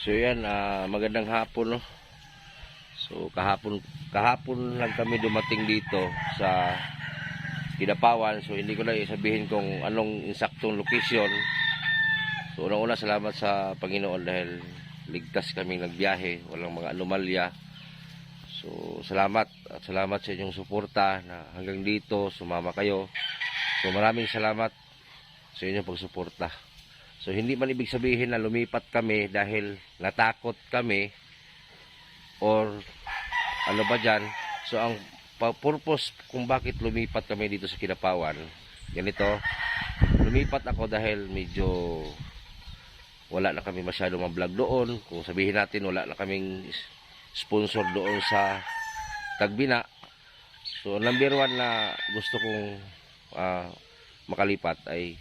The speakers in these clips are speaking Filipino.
So yan, magandang hapon, no. So kahapon lang kami dumating dito sa Kidapawan. So hindi ko na isabihin kung anong insaktong location. So unang-una, salamat sa Panginoon dahil ligtas kaming nagbiyahe, walang mga anomalya. So salamat at salamat sa inyong suporta na hanggang dito sumama kayo. So maraming salamat sa inyong pagsuporta. So hindi man ibig sabihin na lumipat kami dahil natakot kami or ano ba dyan. So ang purpose kung bakit lumipat kami dito sa Kidapawan, ganito. Lumipat ako dahil medyo wala na kami masyadong ma-vlog doon. Kung sabihin natin wala na kaming sponsor doon sa Tagbina. So number one na gusto kong makalipat ay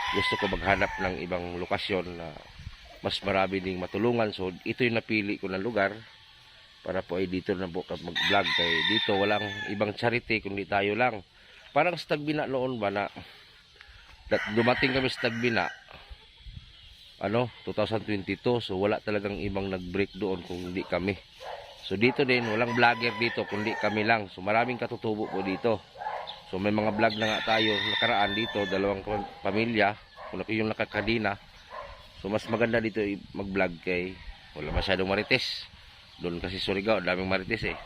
gusto ko maghanap ng ibang lokasyon na mas marami ding matulungan. So ito yung napili ko na lugar para po ay dito na po mag-vlog. Kaya dito walang ibang charity kundi tayo lang. Parang sa Tagbina noon ba na dumating kami sa Tagbina 2022. So wala talagang ibang nag-break doon kung hindi kami. So dito din walang vlogger dito kundi kami lang. So maraming katutubo po dito. So may mga vlog na nga tayo nakaraan dito, dalawang pamilya, yung nakakadina. So mas maganda dito mag-vlog kay wala masyadong marites. Doon kasi Surigao, daming marites eh.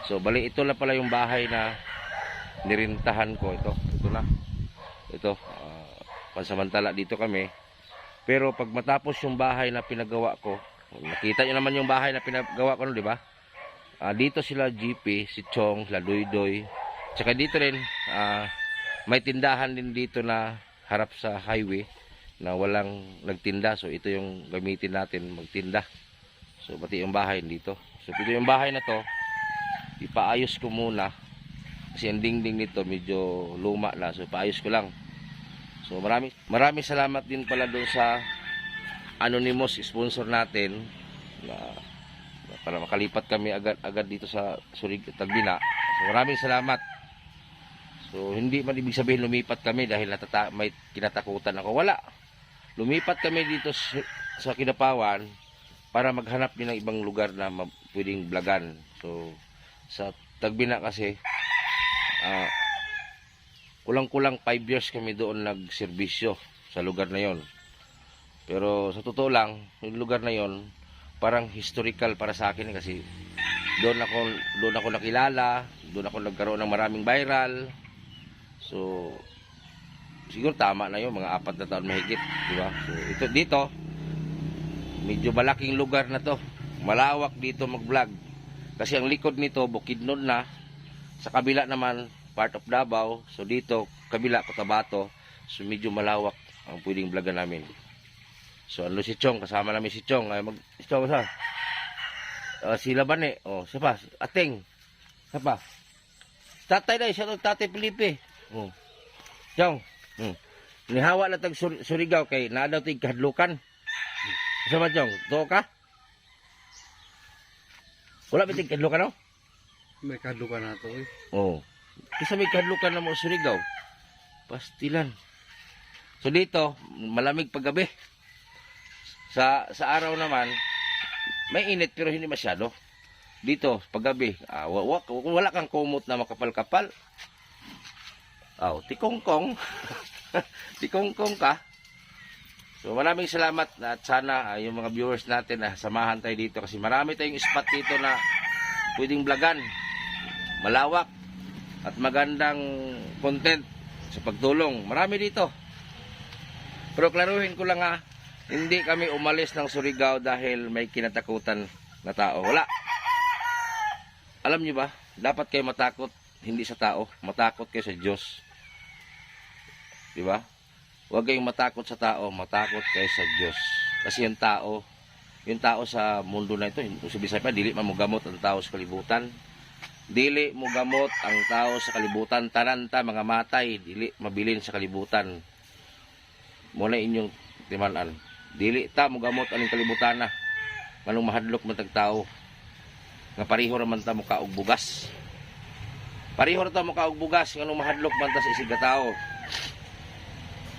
So bali ito na pala yung bahay na nirintahan ko. Ito na. Ito, pansamantala dito kami. Pero pag matapos yung bahay na pinagawa ko, nakita nyo naman yung bahay na pinagawa ko, no, di ba? Dito sila GP, si Chong, sila Doydoy. Tsaka dito rin, may tindahan din dito na harap sa highway na walang nagtinda. So ito yung gamitin natin magtinda. So pati yung bahay dito. So ito yung bahay na to, ipaayos ko muna. Kasi ang dingding nito medyo luma na. So ipaayos ko lang. So maraming salamat din pala doon sa anonymous sponsor natin na para makalipat kami agad dito sa Tagbina. So maraming salamat. So hindi man ibig sabihin lumipat kami dahil may kinatakutan ako. Wala. Lumipat kami dito sa Kidapawan para maghanap din ng ibang lugar na pwedeng vlogan. So sa Tagbina kasi kulang-kulang 5 years kami doon nagserbisyo sa lugar na yon. Pero sa totoo lang, yung lugar na yon parang historical para sa akin kasi doon ako nakilala, doon ako nagkaroon ng maraming viral. So siguro tama na yun, mga 4 na taon mahigit, di ba? So dito medyo malaking lugar na to, malawak dito mag-vlog kasi ang likod nito Bukidnon na, sa kabila naman part of Davao. So dito kabila Cotabato. So medyo malawak ang pwedeng vlogan namin. So ano si Chong, kasama namin si Chong. Chong sa si Labane, siapa? Ateng. Siapa? Tatay dai, siya Tatay Felipe. Chong. Nihawa na tag Surigao kay naa daw tig kahadlukan. Sama Chong, tuo ka? Wala bitig kahadlukan, no? May kahadlukan na to eh. Kasi may kahadlukan na mo Surigao. Pastilan. So dito, malamig paggabi. Sa araw naman, may init pero hindi masyado. Dito, paggabi, wala kang kumot na makapal-kapal. Tikongkong. Tikongkong ka. So maraming salamat at sana yung mga viewers natin samahan tayo dito kasi marami tayong spot dito na pwedeng vlogan. Malawak at magandang content sa pagtulong. Marami dito. Pero klaruhin ko lang hindi kami umalis ng Surigao dahil may kinatakutan na tao. Wala. Alam niyo ba, dapat kayo matakot hindi sa tao, matakot kayo sa Diyos. Di ba? Huwag kayong matakot sa tao, matakot kayo sa Diyos. Kasi yung tao sa mundo na ito, sabi pa, dili man mo gamot ang tao sa kalibutan. Dili mo gamot ang tao sa kalibutan. Tananta mga matay, dili mabilin sa kalibutan. Muna inyong timanan. Dili ta mo gamot aning kalibutan na. Manong mahadlok man tag tao. Nga pareho ra man ta mo kaog bugas. Pareho ra ta mo kaog bugas nganong mahadlok man ta sa isig ka tao.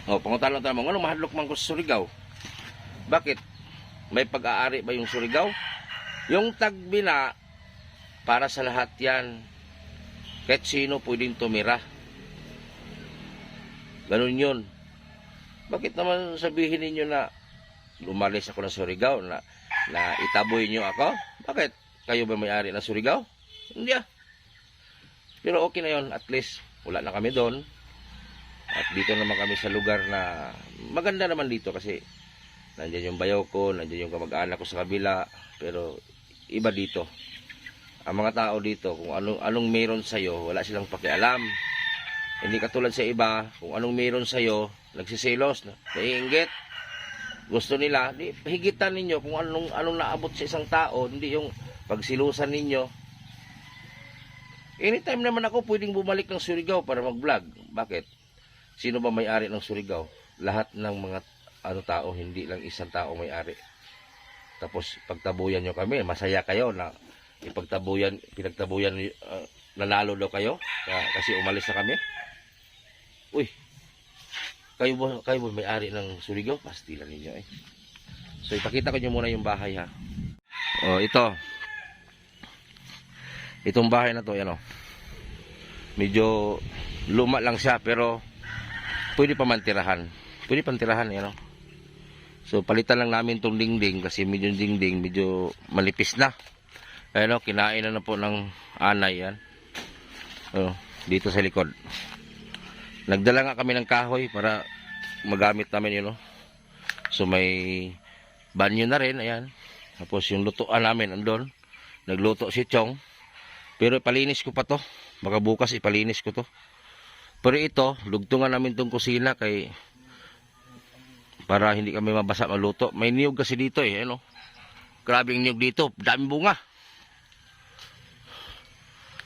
Pangutan lang ta mo nganong mahadlok man ko sa Surigao. Bakit? May pag-aari ba yung Surigao? Yung Tagbina, para sa lahat yan. Kahit sino pwedeng tumira. Ganun yun. Bakit naman sabihin ninyo na lumalis ako ng Surigao, na itaboy nyo ako? Bakit? Kayo ba may-ari ng Surigao? Hindi ah. Pero okay na yun. At least, wala na kami doon. At dito naman kami sa lugar na maganda naman dito kasi nandiyan yung bayaw ko, nandiyan yung kamag-anak ko sa kabila. Pero iba dito. Ang mga tao dito, kung anong meron sa'yo, wala silang pakialam. Hindi katulad sa iba, kung anong meron sa'yo, nagsisilos, naiinggit. Gusto nila, higitan ninyo kung anong naabot sa isang tao, hindi yung pagsilusan ninyo. Anytime naman ako pwedeng bumalik ng Surigao para mag-vlog. Bakit? Sino ba may-ari ng Surigao? Lahat ng mga tao, hindi lang isang tao may-ari. Tapos pagtabuyan nyo kami, masaya kayo na pinagtabuyan, nanalo daw kayo kasi umalis na kami. Uy, kayo ba may-ari ng Surigao? Pastilan ninyo eh. So ipakita ko nyo muna yung bahay ha. Oh, itong bahay na to, yan o. Medyo luma lang siya pero pwede pa mantirahan. Pwede pantirahan, yan o. So palitan lang namin tong dingding kasi medyo dingding, medyo malipis na. Ayan o, kinain na po ng anay yan. Dito sa likod. Nagdala nga kami ng kahoy para magamit namin yun o. So may banyo na rin, ayan. Tapos yung lutuan namin andun. Nagluto si Chong. Pero ipalinis ko pa to. Baka bukas ipalinis ko to. Pero ito, lugtungan namin tong kusina para hindi kami mabasa maluto. May niyog kasi dito eh, ano. Grabing niyog dito, daming bunga.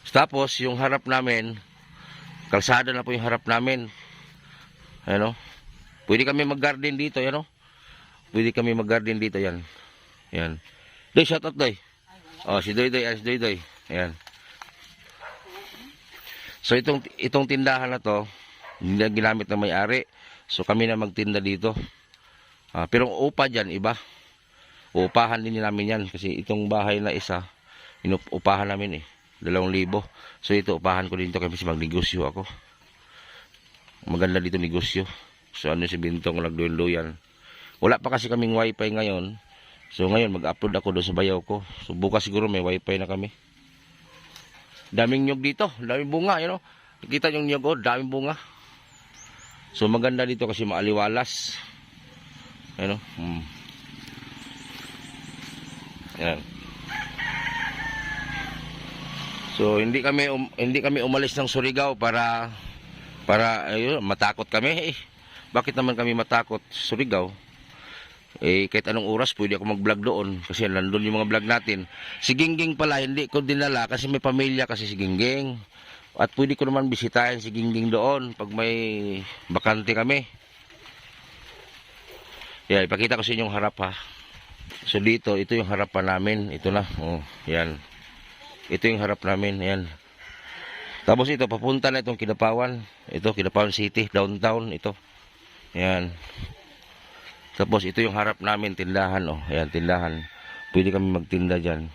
Tapos yung harap namin, kalsada na po yung harap namin. Ano? Pwede kami mag-garden dito, ano? Pwede kami mag-garden dito, yan. Yan. Doy, shout out, Doy. Oh, si Doy. Ayan. So itong tindahan na to, hindi na ginamit ng may-ari. So kami na magtinda dito. Pero ang upa dyan, iba. Uupahan din namin yan. Kasi itong bahay na isa, inuupahan namin eh. 2,000. So ito, upahan ko dito kasi magnegosyo ako. Maganda dito negosyo. So ano si Bintong nagduyan-duyan. Wala pa kasi kaming wifi ngayon. So ngayon mag-upload ako doon sa bayaw ko. So bukas siguro may wifi na kami. Daming nyog dito, daming bunga, you know. Kita yung nyog, daming bunga. So maganda dito kasi maaliwalas. Ano? Yan. So hindi kami umalis ng Surigao para ayun, matakot kami. Bakit naman kami matakot Surigao? Kahit anong oras pwede ako mag-vlog doon kasi nandun yung mga vlog natin. Si Gingging pala hindi ko dinala kasi may pamilya kasi si Gingging. At pwede ko naman bisitahin si Gingging doon pag may bakante kami. Yan, ipakita ko sa inyong harap ha. So dito, ito yung harapan namin. Ito na, yan. Ito yung harap namin, yan. Tapos ito, papunta na itong Kidapawan. Ito, Kidapawan City, downtown, ito. Yan. Tapos ito yung harap namin, tindahan, ayan, tindahan. Pwede kami magtinda dyan.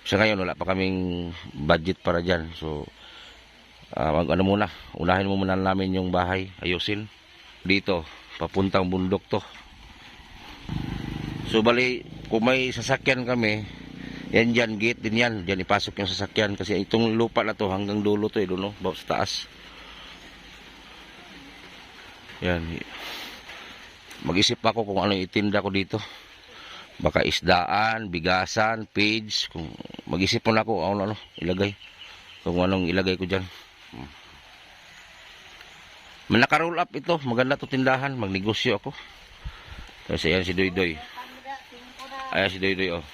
Sa ngayon, wala pa kaming budget para dyan. So, muna, unahin mo muna namin yung bahay, ayusin. Dito, papuntang bundok to. So, bali, kung may sasakyan kami, yan dyan, gate din yan. Dyan ipasok yung sasakyan. Kasi itong lupa na to, hanggang dulo to, doon, sa taas. Yan. Mag-isip ako kung ano itinda ko dito. Baka isdaan, bigasan, page. Mag-isip mo na ako ano ilagay. Kung anong ilagay ko dyan. Naka-roll up ito. Maganda to tindahan. Magnegosyo ako. Kasi yan si Doy. Ayan si Doy, oh.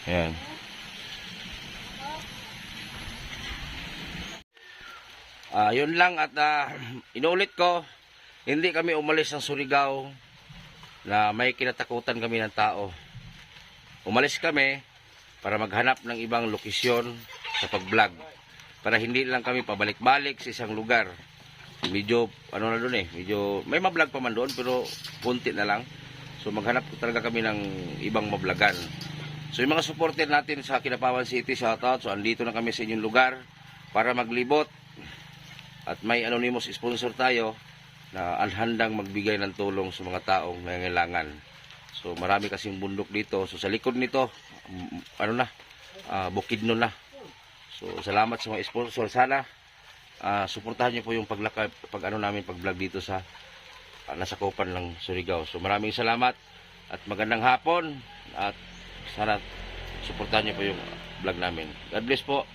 Ayan. Yun lang at inulit ko. Hindi kami umalis ng Surigao na may kinatakutan kami ng tao. Umalis kami para maghanap ng ibang lokasyon sa pag-vlog. Para hindi lang kami pabalik-balik sa isang lugar. Medyo, ano na doon medyo, may ma-vlog pa man doon pero punti na lang. So maghanap talaga kami ng ibang mablagan. So yung mga supporter natin sa Kidapawan City, shoutout. So andito na kami sa inyong lugar para maglibot. At may anonymous sponsor tayo na handang magbigay ng tulong sa mga taong nangangailangan. So marami kasing bundok dito. So sa likod nito, Bukidnon na. So salamat sa mga sponsor. Sana suportahan niyo po yung pag-vlog dito sa nasakupan ng Surigao. So maraming salamat at magandang hapon at sana suportahan niyo po yung vlog namin. God bless po.